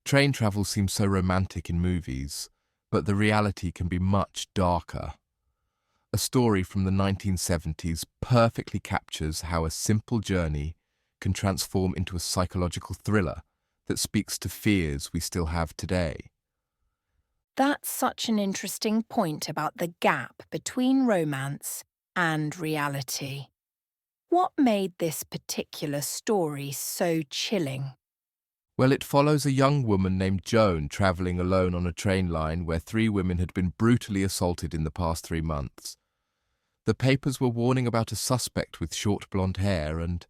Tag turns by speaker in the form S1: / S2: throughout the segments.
S1: Train travel seems so romantic in movies, but the reality can be much darker. A story from the 1970s perfectly captures how a simple journey can transform into a psychological thriller that speaks to fears we still have today.
S2: That's such an interesting point about the gap between romance and reality. What made this particular story so chilling?
S1: Well, it follows a young woman named Joan travelling alone on a train line where three women had been brutally assaulted in the past 3 months. The papers were warning about a suspect with short blonde hair, and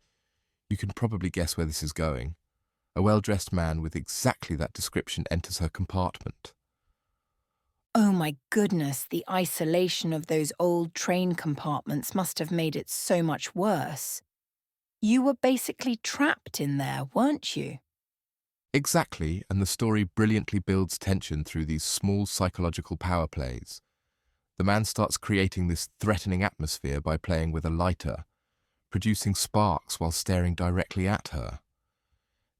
S1: you can probably guess where this is going. A well-dressed man with exactly that description enters her compartment.
S2: Oh my goodness, the isolation of those old train compartments must have made it so much worse. You were basically trapped in there, weren't you?
S1: Exactly, and the story brilliantly builds tension through these small psychological power plays. The man starts creating this threatening atmosphere by playing with a lighter, producing sparks while staring directly at her.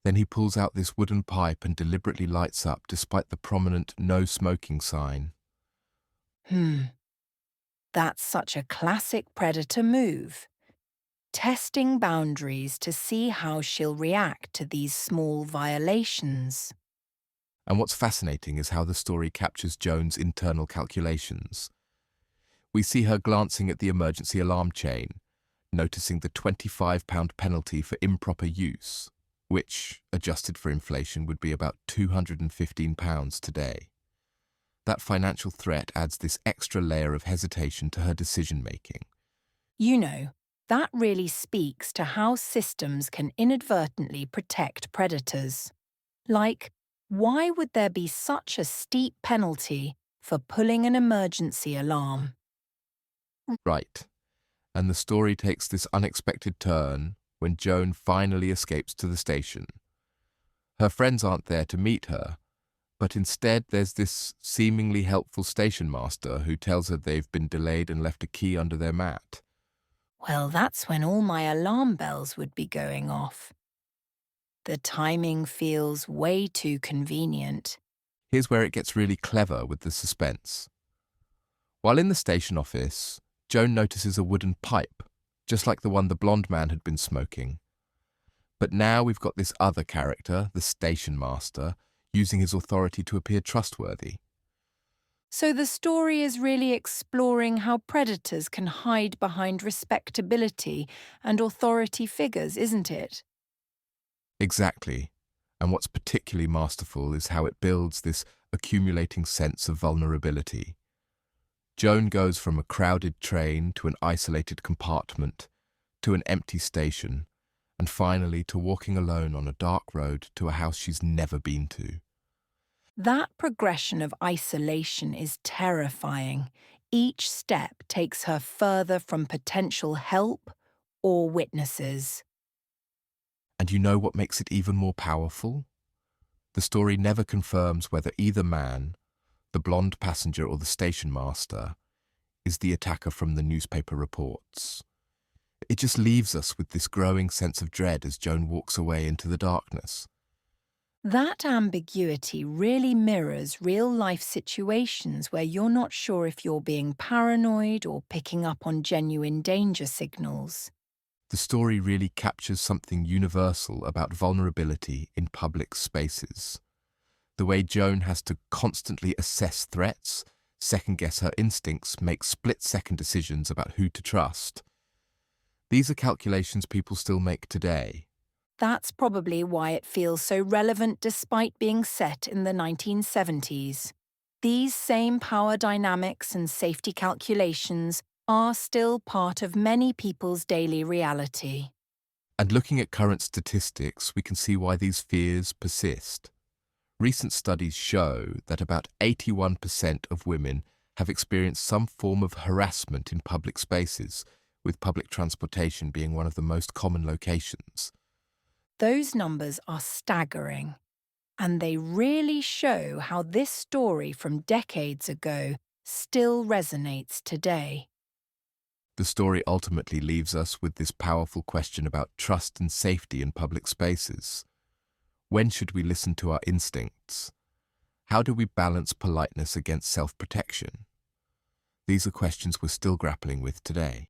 S1: Then he pulls out this wooden pipe and deliberately lights up despite the prominent no smoking sign.
S2: Hmm, that's such a classic predator move. Testing boundaries to see how she'll react to these small violations.
S1: And what's fascinating is how the story captures Joan's internal calculations. We see her glancing at the emergency alarm chain, noticing the £25 penalty for improper use, which, adjusted for inflation, would be about £215 today. That financial threat adds this extra layer of hesitation to her decision-making.
S2: You know, that really speaks to how systems can inadvertently protect predators. Like, why would there be such a steep penalty for pulling an emergency alarm?
S1: Right. And the story takes this unexpected turn when Joan finally escapes to the station. Her friends aren't there to meet her, but instead there's this seemingly helpful station master who tells her they've been delayed and left a key under their mat.
S2: Well, that's when all my alarm bells would be going off. The timing feels way too convenient.
S1: Here's where it gets really clever with the suspense. While in the station office, Joan notices a wooden pipe, just like the one the blonde man had been smoking. But now we've got this other character, the station master, using his authority to appear trustworthy.
S2: So the story is really exploring how predators can hide behind respectability and authority figures, isn't it?
S1: Exactly. And what's particularly masterful is how it builds this accumulating sense of vulnerability. Joan goes from a crowded train to an isolated compartment, to an empty station, and finally to walking alone on a dark road to a house she's never been to.
S2: That progression of isolation is terrifying. Each step takes her further from potential help or witnesses.
S1: And you know what makes it even more powerful? The story never confirms whether either man, the blonde passenger or the station master, is the attacker from the newspaper reports. It just leaves us with this growing sense of dread as Joan walks away into the darkness.
S2: That ambiguity really mirrors real-life situations where you're not sure if you're being paranoid or picking up on genuine danger signals.
S1: The story really captures something universal about vulnerability in public spaces. The way Joan has to constantly assess threats, second-guess her instincts, make split-second decisions about who to trust. These are calculations people still make today.
S2: That's probably why it feels so relevant despite being set in the 1970s. These same power dynamics and safety calculations are still part of many people's daily reality.
S1: And looking at current statistics, we can see why these fears persist. Recent studies show that about 81% of women have experienced some form of harassment in public spaces, with public transportation being one of the most common locations.
S2: Those numbers are staggering, and they really show how this story from decades ago still resonates today.
S1: The story ultimately leaves us with this powerful question about trust and safety in public spaces. When should we listen to our instincts? How do we balance politeness against self-protection? These are questions we're still grappling with today.